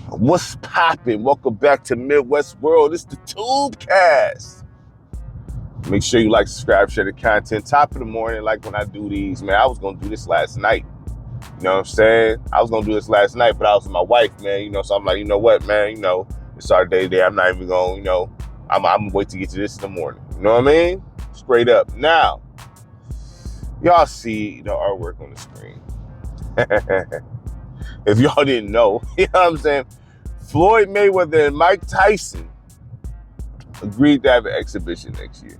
What's poppin'? Welcome back to Midwest World. It's the Tubecast. Make sure you like, subscribe, share the content. Top of the morning, like when I do these, man. I was gonna do this last night. You know what I'm saying? I was gonna do this last night, but I was with my wife, man. So I'm like, you know what, man? It's our day today. I'm not even gonna, I'm gonna wait to get to this in the morning. You know what I mean? Straight up. Now, y'all see the artwork on the screen. If y'all didn't know, you know what I'm saying? Floyd Mayweather and Mike Tyson agreed to have an exhibition next year.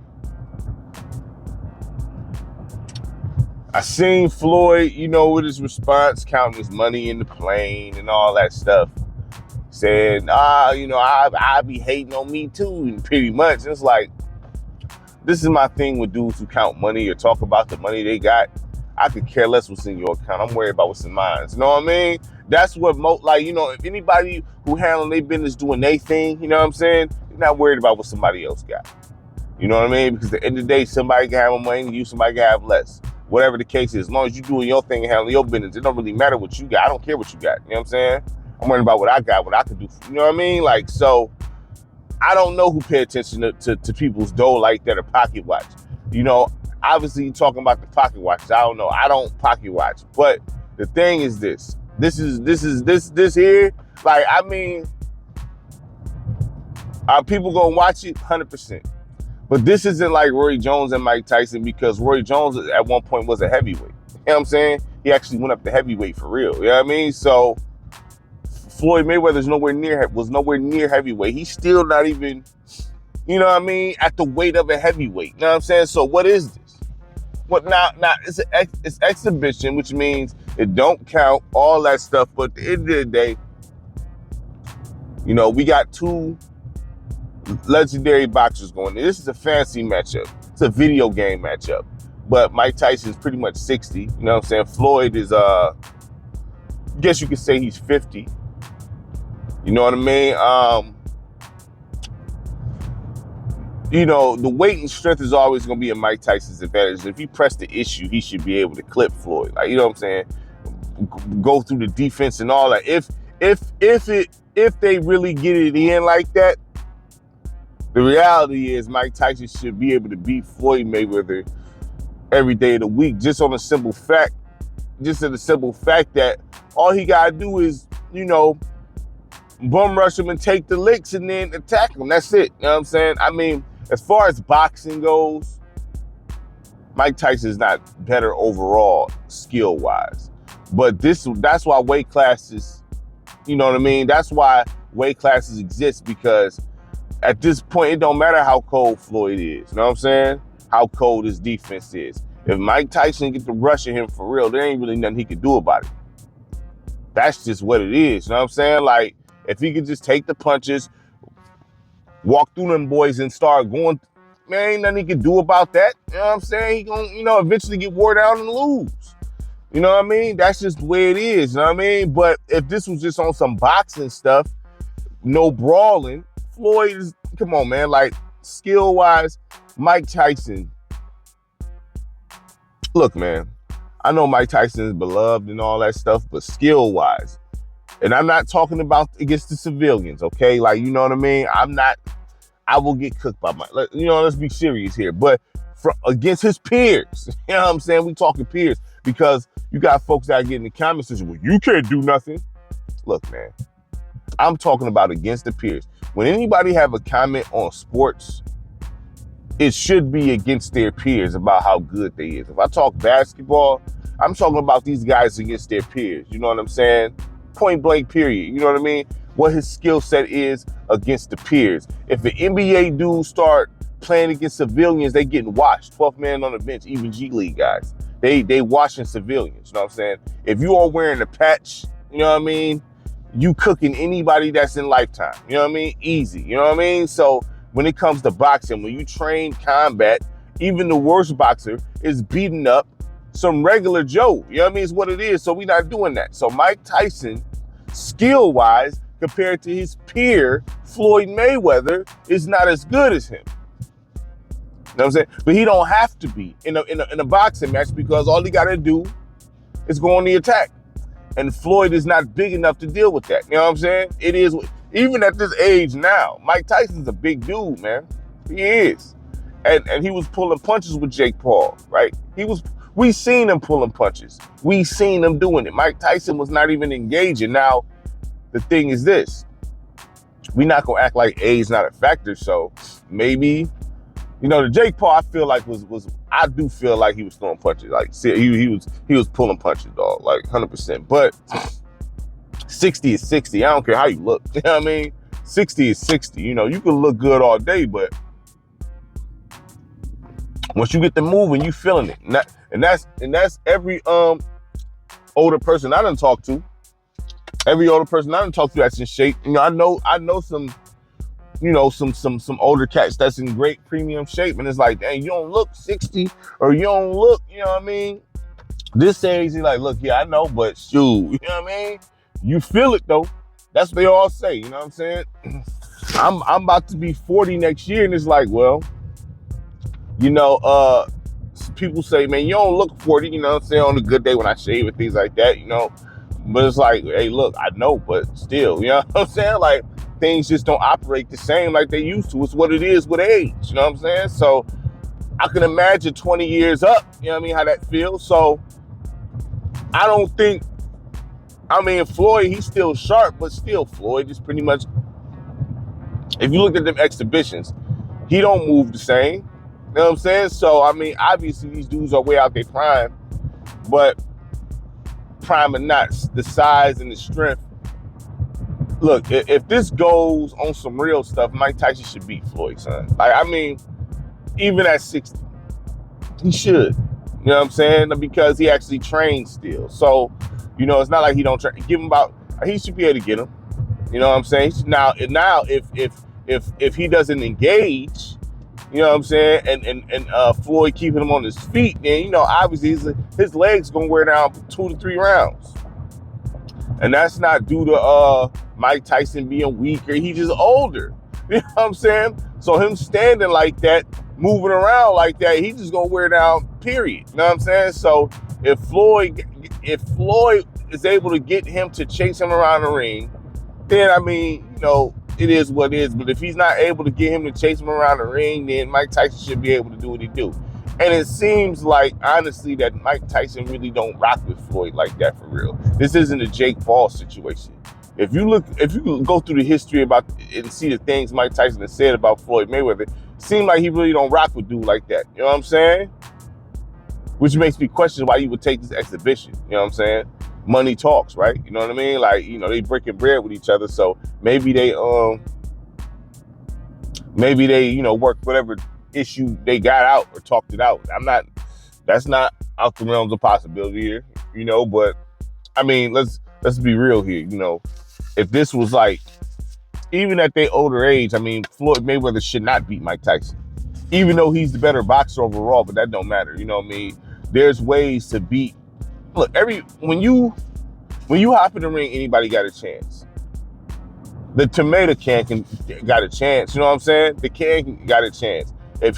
I seen Floyd, with his response, counting his money in the plane and all that stuff. Saying, I be hating on me too, and pretty much. And it's like, this is my thing with dudes who count money or talk about the money they got. I could care less what's in your account. I'm worried about what's in mine. You know what I mean? That's what if anybody who handling their business doing their thing, you know what I'm saying? You're not worried about what somebody else got. You know what I mean? Because at the end of the day, somebody can have more money than you, somebody can have less. Whatever the case is, as long as you're doing your thing and handling your business, it don't really matter what you got. I don't care what you got. You know what I'm saying? I'm worried about what I got, what I can do. You know what I mean? So I don't know who pay attention to people's dough like that or pocket watch. Obviously you're talking about the pocket watch. I don't know. I don't pocket watch. But the thing is this here. Are people gonna watch it? 100%. But this isn't like Roy Jones and Mike Tyson, because Roy Jones at one point was a heavyweight. You know what I'm saying? He actually went up to heavyweight for real. You know what I mean? So Floyd Mayweather was nowhere near heavyweight. He's still not even, at the weight of a heavyweight. You know what I'm saying? So what is this? What now? It's exhibition, which means it don't count, all that stuff. But at the end of the day, we got two legendary boxers going. This is a fancy matchup. It's a video game matchup. But Mike Tyson's pretty much 60. You know what I'm saying? Floyd is, I guess you could say he's 50. You know what I mean? The weight and strength is always going to be in Mike Tyson's advantage. If he pressed the issue, he should be able to clip Floyd. Like, you know what I'm saying? Go through the defense and all that. If they really get it in like that, the reality is Mike Tyson should be able to beat Floyd Mayweather every day of the week, just in the simple fact that all he got to do is, bum rush him and take the licks and then attack him. That's it. You know what I'm saying? I mean, as far as boxing goes, Mike Tyson is not better overall skill-wise. But that's why weight classes, you know what I mean? That's why weight classes exist, because at this point, it don't matter how cold Floyd is. You know what I'm saying? How cold his defense is. If Mike Tyson get to rushing him for real, there ain't really nothing he could do about it. That's just what it is. You know what I'm saying? Like, if he could just take the punches, walk through them boys and start going, man, ain't nothing he could do about that. You know what I'm saying? He gonna, eventually get wore down and lose. You know what I mean? That's just the way it is. You know what I mean? But if this was just on some boxing stuff, no brawling, Floyd is, come on, man, like, skill-wise, Mike Tyson. Look, man, I know Mike Tyson is beloved and all that stuff, but skill-wise, and I'm not talking about against the civilians, okay? Like, you know what I mean? I will get cooked by let's be serious here. But against his peers, you know what I'm saying? We talking peers, because you got folks that get in the comments saying, well, you can't do nothing. Look, man, I'm talking about against the peers. When anybody have a comment on sports, it should be against their peers about how good they is. If I talk basketball, I'm talking about these guys against their peers. You know what I'm saying? Point blank, period. You know what I mean? What his skill set is against the peers. If the NBA dudes start playing against civilians, they getting washed. 12th man on the bench, even G League guys. They washing civilians. You know what I'm saying? If you are wearing a patch, you know what I mean? You cooking anybody that's in Lifetime. You know what I mean? Easy. You know what I mean? So when it comes to boxing, when you train combat, even the worst boxer is beating up some regular Joe. You know what I mean? It's what it is. So we're not doing that. So Mike Tyson, skill-wise, compared to his peer, Floyd Mayweather, is not as good as him. You know what I'm saying? But he don't have to be in a boxing match, because all he got to do is go on the attack. And Floyd is not big enough to deal with that. You know what I'm saying? It is, even at this age now, Mike Tyson's a big dude, man. He is. And he was pulling punches with Jake Paul, right? We seen him pulling punches. We seen him doing it. Mike Tyson was not even engaging. Now, the thing is this. We're not going to act like age not a factor. So maybe, you know, the Jake Paul, I feel like I do feel like he was throwing punches. Like, he was pulling punches, dog, like 100%. But 60 is 60. I don't care how you look. You know what I mean? 60 is 60. You know, you can look good all day, but once you get the moving, you feeling it. And that's every older person I done talked to. Every older person I done talked to that's in shape. You know, I know some, you know, some older cats that's in great premium shape, and it's like, dang, you don't look 60, or you don't look, you know what I mean? This age, he's like, look, yeah, I know, but shoot, you know what I mean? You feel it though. That's what they all say, you know what I'm saying? I'm about to be 40 next year, and it's like, well, you know, people say, man, you don't look 40, you know what I'm saying, on a good day when I shave and things like that, you know? But it's like, hey, look, I know, but still, you know what I'm saying? Like, things just don't operate the same like they used to. It's what it is with age, you know what I'm saying? So I can imagine 20 years up, you know what I mean, how that feels. So I don't think, I mean, Floyd, he's still sharp, but still, Floyd is pretty much, if you look at them exhibitions, he don't move the same. You know what I'm saying? So, I mean, obviously these dudes are way out their prime, but prime or not, the size and the strength. Look, if this goes on some real stuff, Mike Tyson should beat Floyd, son. Like, I mean, even at 60, he should. You know what I'm saying? Because he actually trains still. So, you know, it's not like he don't train. Give him about, he should be able to get him. You know what I'm saying? Now, if he doesn't engage, you know what I'm saying, and Floyd keeping him on his feet, then, you know, obviously his legs gonna wear down for 2 to 3 rounds. And that's not due to Mike Tyson being weaker. He's just older. You know what I'm saying? So him standing like that, moving around like that, he just gonna wear down, period. You know what I'm saying? So if Floyd is able to get him to chase him around the ring, then, I mean, you know, it is what it is. But if he's not able to get him to chase him around the ring, then Mike Tyson should be able to do what he do. And it seems like, honestly, that Mike Tyson really don't rock with Floyd like that for real. This isn't a Jake Paul situation. If you go through the history about and see the things Mike Tyson has said about Floyd Mayweather, it seems like he really don't rock with dude like that. You know what I'm saying? Which makes me question why you would take this exhibition. You know what I'm saying? Money talks, right? You know what I mean? Like, you know, they breaking bread with each other, so maybe they, you know, work whatever issue they got out or talked it out. That's not out the realms of possibility here, you know, but I mean, let's be real here, you know. If this was like, even at their older age, I mean, Floyd Mayweather should not beat Mike Tyson, even though he's the better boxer overall, but that don't matter, you know what I mean? There's ways to beat. Look, when you hop in the ring, anybody got a chance. The tomato can got a chance, you know what I'm saying? The can got a chance. If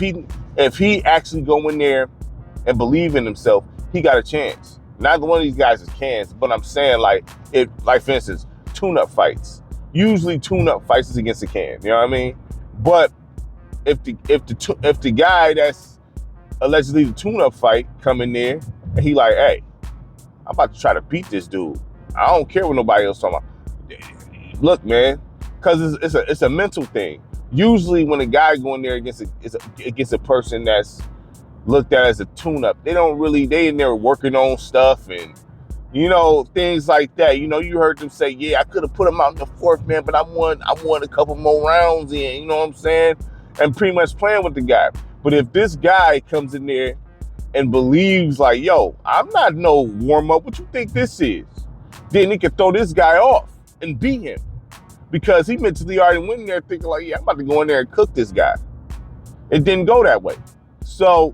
he actually go in there and believe in himself, he got a chance. Neither one of these guys is cans, but I'm saying, like for instance, tune-up fights. Usually tune-up fights is against a can, you know what I mean? But if the guy that's allegedly the tune-up fight come in there and he like, hey, I'm about to try to beat this dude. I don't care what nobody else talking about. Look, man, because it's a mental thing. Usually when a guy going there against a person that's looked at as a tune-up, they in there working on stuff and, you know, things like that. You know, you heard them say, yeah, I could have put him out in the 4th, man, but I won a couple more rounds in, you know what I'm saying? And pretty much playing with the guy. But if this guy comes in there and believes like, yo, I'm not no warm-up, what you think this is? Then he can throw this guy off and beat him. Because he mentally already went in there thinking like, yeah, I'm about to go in there and cook this guy. It didn't go that way. So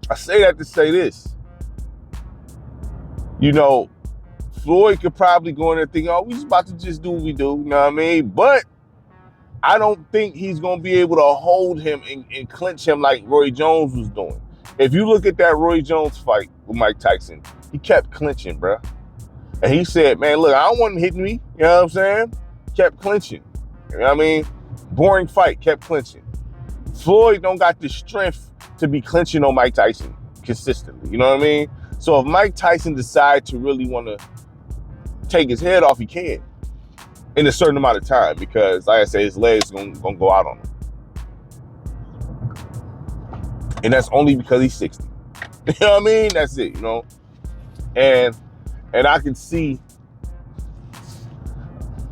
I say that to say this. You know, Floyd could probably go in there thinking, oh, we just about to just do what we do, you know what I mean? But I don't think he's going to be able to hold him and clinch him like Roy Jones was doing. If you look at that Roy Jones fight with Mike Tyson, he kept clinching, bruh. And he said, man, look, I don't want him hitting me. You know what I'm saying? Kept clinching. You know what I mean? Boring fight, kept clinching. Floyd don't got the strength to be clinching on Mike Tyson consistently. You know what I mean? So if Mike Tyson decides to really want to take his head off, he can in a certain amount of time, because like I said, his legs gonna go out on him. And that's only because he's 60. You know what I mean? That's it, you know? And I can see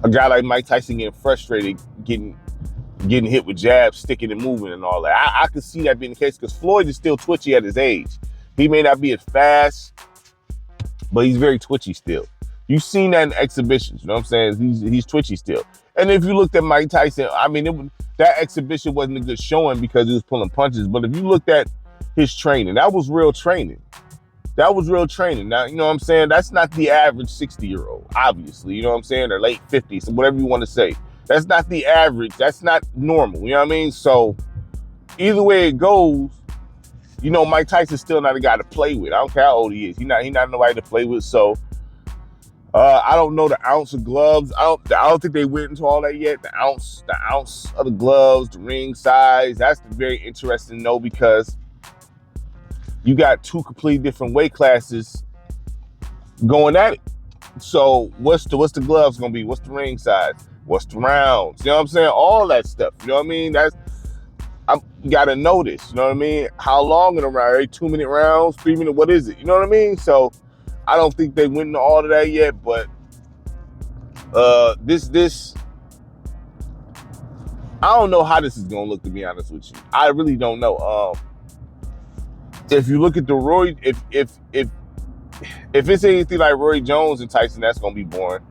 a guy like Mike Tyson getting frustrated, getting hit with jabs, sticking and moving and all that. I could see that being the case, because Floyd is still twitchy at his age. He may not be as fast, but he's very twitchy still. You've seen that in exhibitions, you know what I'm saying? He's twitchy still. And if you looked at Mike Tyson, I mean, that exhibition wasn't a good showing because he was pulling punches. But if you looked at his training, that was real training. That was real training. Now, you know what I'm saying? That's not the average 60-year-old, obviously. You know what I'm saying? Or late 50s, whatever you want to say. That's not the average. That's not normal. You know what I mean? So either way it goes, you know, Mike Tyson's still not a guy to play with. I don't care how old he is. He's not nobody to play with. So I don't know the ounce of gloves. I don't think they went into all that yet. The ounce of the gloves, the ring size. That's very interesting to know, because you got two completely different weight classes going at it. So what's the gloves gonna be? What's the ring size? What's the rounds? You know what I'm saying? All that stuff. You know what I mean? You gotta know this. You know what I mean? How long in a round? 2-minute rounds, 3-minute? What is it? You know what I mean? So I don't think they went into all of that yet, but this I don't know how this is gonna look, to be honest with you. I really don't know. If you look at the Roy, if it's anything like Roy Jones and Tyson, that's gonna be boring.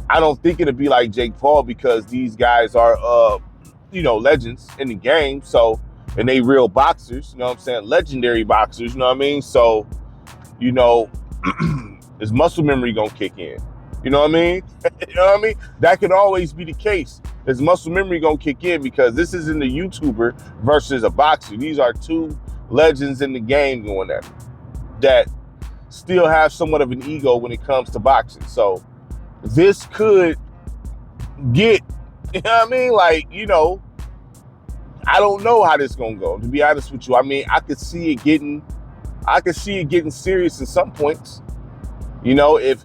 I don't think it'll be like Jake Paul, because these guys are you know, legends in the game. So, and they real boxers, you know what I'm saying? Legendary boxers, you know what I mean? So, you know, his muscle memory gonna kick in. You know what I mean? You know what I mean? That could always be the case. His muscle memory gonna kick in, because this isn't a YouTuber versus a boxer. These are two legends in the game going at it that still have somewhat of an ego when it comes to boxing. So this could get, you know what I mean? Like, you know, I don't know how this is gonna go, to be honest with you. I mean, I could see it getting serious at some points. You know, if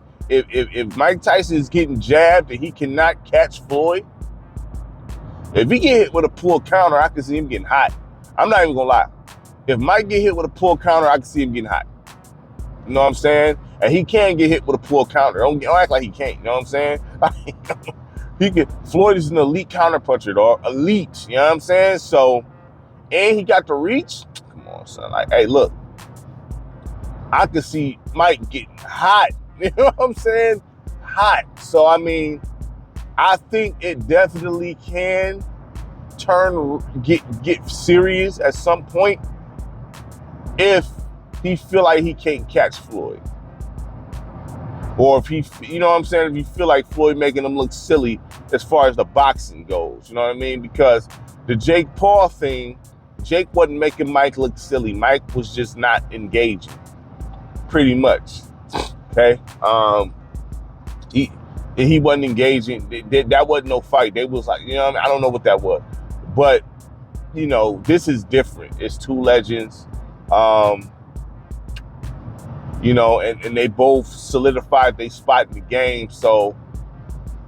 Mike Tyson is getting jabbed and he cannot catch Floyd, if he get hit with a pull counter, I can see him getting hot. I'm not even gonna lie. If Mike get hit with a pull counter, I can see him getting hot. You know what I'm saying? And he can get hit with a pull counter. Don't act like he can't. You know what I'm saying? Floyd is an elite counter puncher, dog. Elite. You know what I'm saying? So, and he got the reach. Come on, son. Like, hey, look. I could see Mike getting hot. You know what I'm saying? Hot. So, I mean, I think it definitely can get serious at some point if he feel like he can't catch Floyd. Or if he, you know what I'm saying, if you feel like Floyd making him look silly as far as the boxing goes, you know what I mean? Because the Jake Paul thing, Jake wasn't making Mike look silly. Mike was just not engaging, pretty much, okay? He wasn't engaging. That wasn't no fight. They was like, you know what I mean? I don't know what that was. But, you know, this is different. It's two legends. You know, and they both solidified their spot in the game. So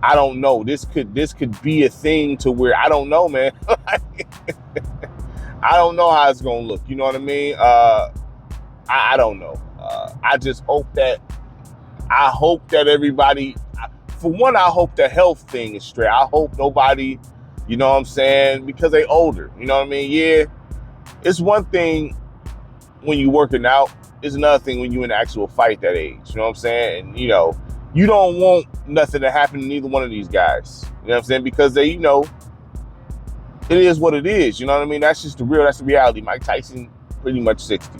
I don't know. This could be a thing to where, I don't know, man. I don't know how it's gonna look. You know what I mean? I don't know. I just hope that everybody, for one, I hope the health thing is straight. I hope nobody, you know what I'm saying, because they older. You know what I mean? Yeah, it's one thing when you working out. It's another thing when you in an actual fight that age. You know what I'm saying? And, you know, you don't want nothing to happen to neither one of these guys. You know what I'm saying? Because they, you know, it is what it is. You know what I mean? That's just that's the reality. Mike Tyson, pretty much 60.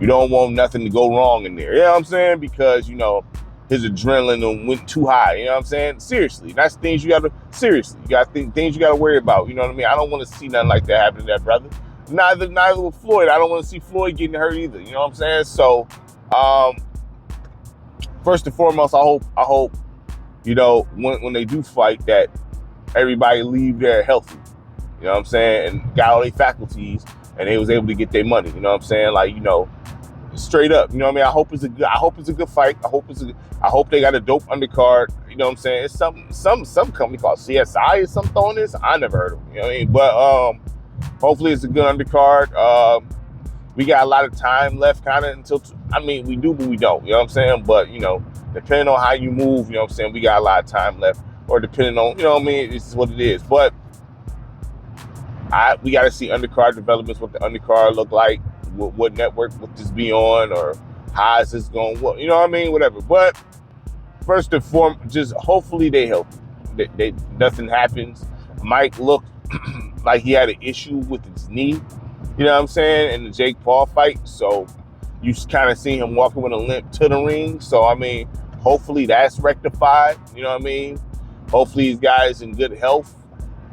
You don't want nothing to go wrong in there. You know what I'm saying? Because, you know, his adrenaline went too high. You know what I'm saying? Seriously. That's things you got things you got to worry about. You know what I mean? I don't want to see nothing like that happen to that brother. Neither with Floyd. I don't want to see Floyd getting hurt either. You know what I'm saying? So, first and foremost, I hope, you know, when they do fight, that everybody leave there healthy. You know what I'm saying? And got all their faculties, and they was able to get their money. You know what I'm saying? Like, you know, straight up. You know what I mean? I hope it's a good fight. I hope they got a dope undercard. You know what I'm saying? It's some company called CSI or something on this. I never heard of them. You know what I mean? But hopefully it's a good undercard. We got a lot of time left, kind of, until, we do, but we don't. You know what I'm saying? But, you know, depending on how you move, you know what I'm saying, we got a lot of time left. Or depending on, you know what I mean, it's what it is. But we got to see undercard developments, what the undercard look like, what network would this be on, or how is this going, you know what I mean, whatever. But first and foremost, just hopefully they help. Nothing happens. Mike looked like he had an issue with his knee, you know what I'm saying, in the Jake Paul fight. So you kind of see him walking with a limp to the ring. So, I mean, hopefully that's rectified, you know what I mean? Hopefully these guys in good health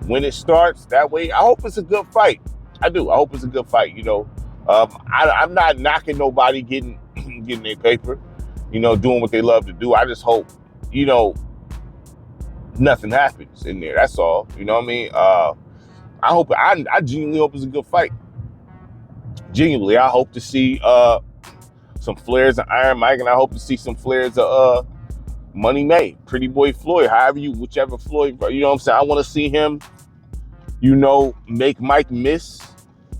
when it starts. That way, I hope it's a good fight. I do. I hope it's a good fight, you know. I'm not knocking nobody getting their paper, you know, doing what they love to do. I just hope, you know, nothing happens in there. That's all. You know what I mean? I genuinely hope it's a good fight. Genuinely, I hope to see some flares of Iron Mike, and I hope to see some flares of Money May, Pretty Boy Floyd, whichever Floyd, you know what I'm saying? I want to see him, you know, make Mike miss,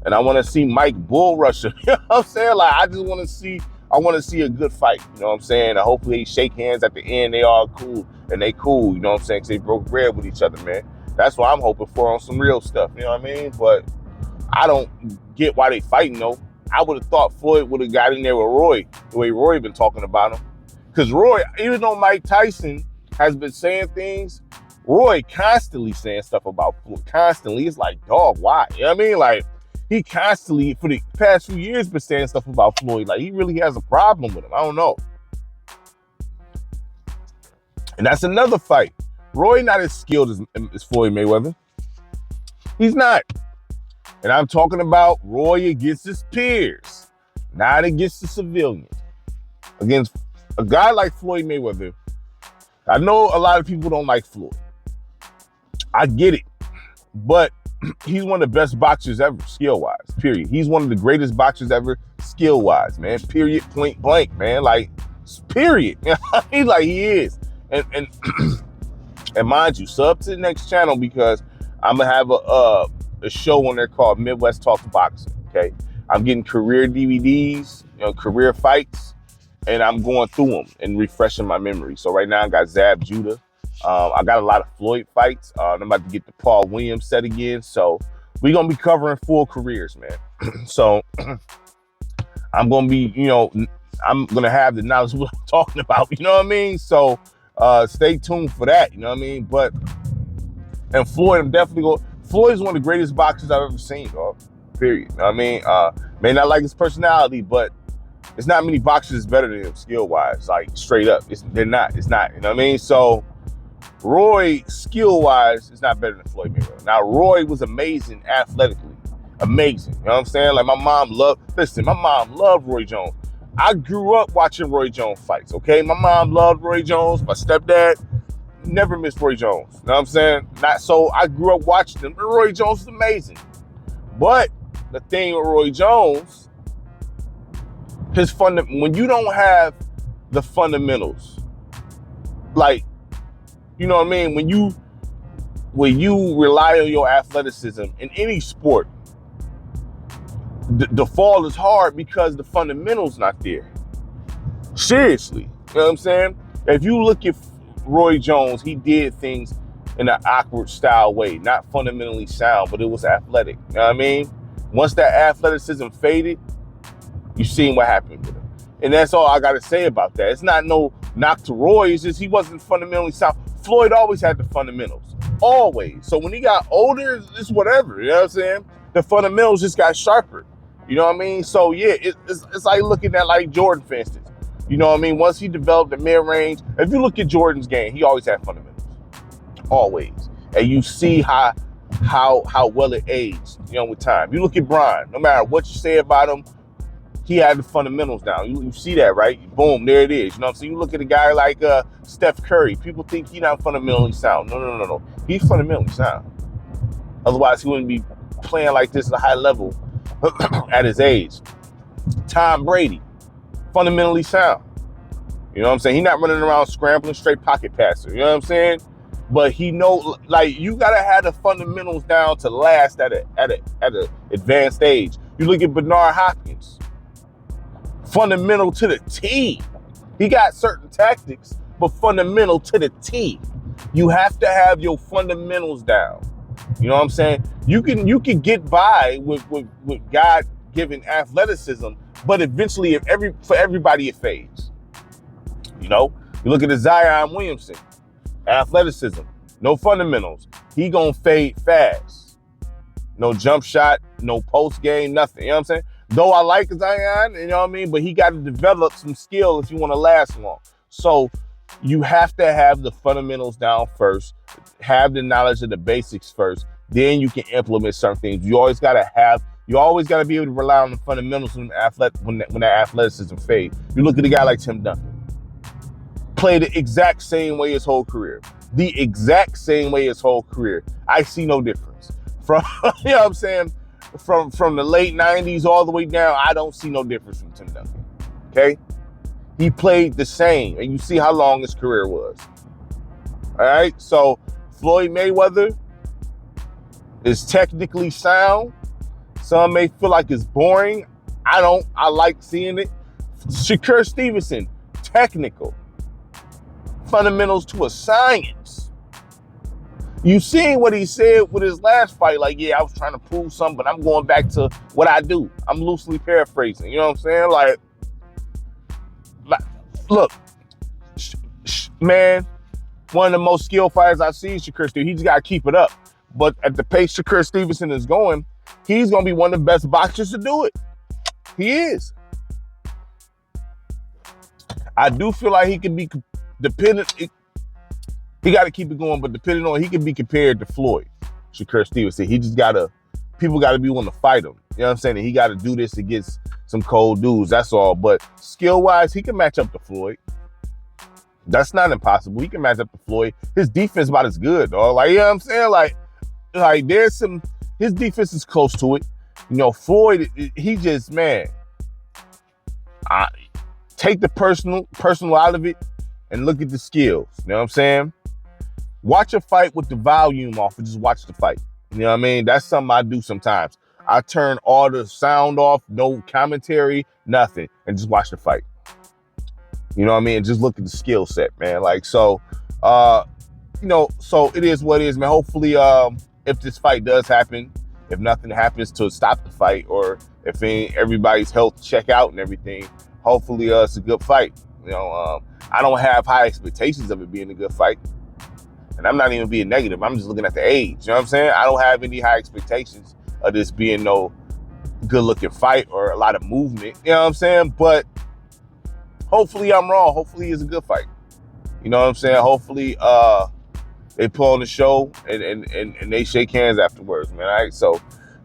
and I want to see Mike bull rush him. You know what I'm saying? Like, I want to see a good fight, you know what I'm saying? And hopefully they shake hands at the end, they all cool, and they cool, you know what I'm saying? Because they broke bread with each other, man. That's what I'm hoping for on some real stuff, you know what I mean? But I don't get why they fighting, though. I would have thought Floyd would have got in there with Roy, the way Roy been talking about him. Because Roy, even though Mike Tyson has been saying things, Roy constantly saying stuff about Floyd. Constantly. It's like, dog, why? You know what I mean? Like, he constantly, for the past few years, been saying stuff about Floyd. Like, he really has a problem with him. I don't know. And that's another fight. Roy not as skilled as Floyd Mayweather. He's not. And I'm talking about Roy against his peers, not against the civilians. Against a guy like Floyd Mayweather. I know a lot of people don't like Floyd. I get it. But he's one of the best boxers ever, skill-wise, period. He's one of the greatest boxers ever, skill-wise, man. Period, point blank, man. Like, period. He's like, he is. And and mind you, sub to the next channel, because I'm going to have a show on there called Midwest Talks Boxing, okay? I'm getting career DVDs, you know, career fights, and I'm going through them and refreshing my memory. So right now I got Zab Judah. I got a lot of Floyd fights. I'm about to get the Paul Williams set again. So we're going to be covering full careers, man. So I'm going to be, you know, I'm going to have the knowledge of what I'm talking about. You know what I mean? So stay tuned for that. You know what I mean? And Floyd, I'm definitely going. Floyd is one of the greatest boxers I've ever seen, dog. Period. You know what I mean? May not like his personality, but there's not many boxers better than him skill-wise. Like, straight up. They're not. It's not. You know what I mean? So Roy, skill-wise, is not better than Floyd Mayweather. Now, Roy was amazing athletically. Amazing. You know what I'm saying? Like, my mom loved Roy Jones. I grew up watching Roy Jones fights, okay? My mom loved Roy Jones. My stepdad never missed Roy Jones. You know what I'm saying? Not so. I grew up watching him. Roy Jones is amazing. But the thing with Roy Jones, when you don't have the fundamentals, like, you know what I mean? When you rely on your athleticism in any sport, the fall is hard because the fundamentals not there. Seriously. You know what I'm saying? If you look at Roy Jones, he did things in an awkward style way, not fundamentally sound, but it was athletic. You know what I mean? Once that athleticism faded, you seen what happened with him. And that's all I got to say about that. It's not no knock to Roy. It's just he wasn't fundamentally sound. Floyd always had the fundamentals. Always. So when he got older, it's whatever. You know what I'm saying? The fundamentals just got sharper. You know what I mean? So, yeah, it's like looking at, like, Jordan, for instance. You know what I mean? Once he developed the mid-range, if you look at Jordan's game, he always had fundamentals. Always. And you see how well it aged, you know, with time. You look at Bron, no matter what you say about him, he had the fundamentals down. You see that, right? Boom, there it is. You know what I'm saying? You look at a guy like Steph Curry. People think he's not fundamentally sound. No. He's fundamentally sound. Otherwise, he wouldn't be playing like this at a high level at his age. Tom Brady, fundamentally sound. You know what I'm saying? He's not running around scrambling, straight pocket passer. You know what I'm saying? But he know, like, you gotta have the fundamentals down to last at a advanced age. You look at Bernard Hopkins, fundamental to the T. He got certain tactics, but fundamental to the T. You have to have your fundamentals down. You know what I'm saying? You can get by with God-given athleticism, but eventually, for everybody, it fades. You know, you look at the Zion Williamson, athleticism, no fundamentals. He gonna fade fast. No jump shot, no post game, nothing. You know what I'm saying? Though I like Zion, you know what I mean? But he got to develop some skill if you want to last long. So you have to have the fundamentals down first, have the knowledge of the basics first, then you can implement certain things. You always got to be able to rely on the fundamentals when that athleticism fades. You look at a guy like Tim Duncan. Played the exact same way his whole career. The exact same way his whole career. I see no difference. From, you know what I'm saying? From the late 90s all the way down, I don't see no difference from Tim Duncan. Okay? He played the same, and you see how long his career was. All right? So, Floyd Mayweather is technically sound. Some may feel like it's boring. I don't. I like seeing it. Shakur Stevenson, technical. Fundamentals to a science. You seen what he said with his last fight, like, yeah, I was trying to prove something, but I'm going back to what I do. I'm loosely paraphrasing, you know what I'm saying? Like look, man, one of the most skilled fighters I've seen, Shakur Stevenson, he just got to keep it up. But at the pace Shakur Stevenson is going, he's going to be one of the best boxers to do it. He is. I do feel like he could be dependent. He got to keep it going, but depending on, he can be compared to Floyd, Shakur Stevenson. He just people got to be willing to fight him. You know what I'm saying? And he got to do this against some cold dudes. That's all. But skill-wise, he can match up to Floyd. That's not impossible. He can match up to Floyd. His defense about as good, dog. Like, you know what I'm saying? Like there's some, his defense is close to it. You know, Floyd, he just, man, take the personal out of it and look at the skills. You know what I'm saying? Watch a fight with the volume off and just watch the fight. You know what I mean? That's something I do sometimes. I turn all the sound off, no commentary, nothing, and just watch the fight. You know what I mean? And just look at the skill set, man. Like, so, you know, so it is what it is, man. Hopefully, if this fight does happen, if nothing happens to stop the fight, or if everybody's health check out and everything, hopefully it's a good fight. You know, I don't have high expectations of it being a good fight. And I'm not even being negative. I'm just looking at the age. You know what I'm saying? I don't have any high expectations of this being no good-looking fight or a lot of movement. You know what I'm saying? But hopefully I'm wrong. Hopefully it's a good fight. You know what I'm saying? Hopefully they pull on the show and they shake hands afterwards, man. All right? So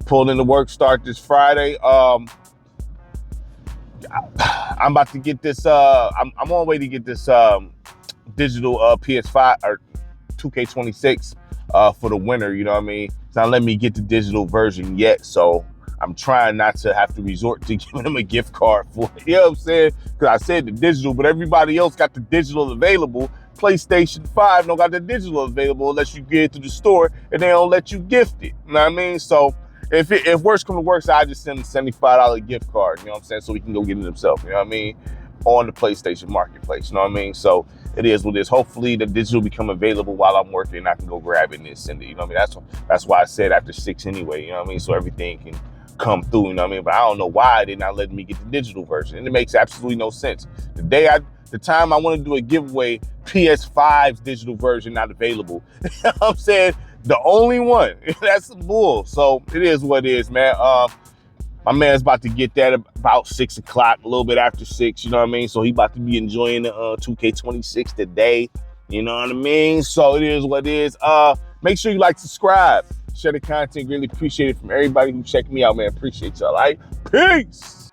pulling in the work start this Friday. I'm about to get this. I'm on my way to get this digital PS5 or 2K26 for the winter. You know what I mean? It's not letting me get the digital version yet, so I'm trying not to have to resort to giving them a gift card for it. You know what I'm saying? Because I said the digital, but everybody else got the digital available. PlayStation 5 don't got the digital available unless you get it to the store, and they don't let you gift it. You know what I mean? So if worse comes to worse, I just send him a $75 gift card, you know what I'm saying, so he can go get it himself, you know what I mean, on the PlayStation Marketplace, you know what I mean? So it is what it is. Hopefully the digital become available while I'm working and I can go grab it and send it, you know what I mean? That's why I said after 6 anyway, you know what I mean, so everything can come through, you know what I mean? But I don't know why they're not letting me get the digital version, and it makes absolutely no sense. The time I want to do a giveaway, PS5's digital version not available. You know what I'm saying? The only one. That's some bull. So it is what it is, man. My man's about to get that about 6 o'clock, a little bit after 6, you know what I mean? So he about to be enjoying the 2K26 today, you know what I mean? So it is what it is. Make sure you like, subscribe, share the content. Really appreciate it from everybody who checked me out, man. Appreciate y'all, all right? Peace!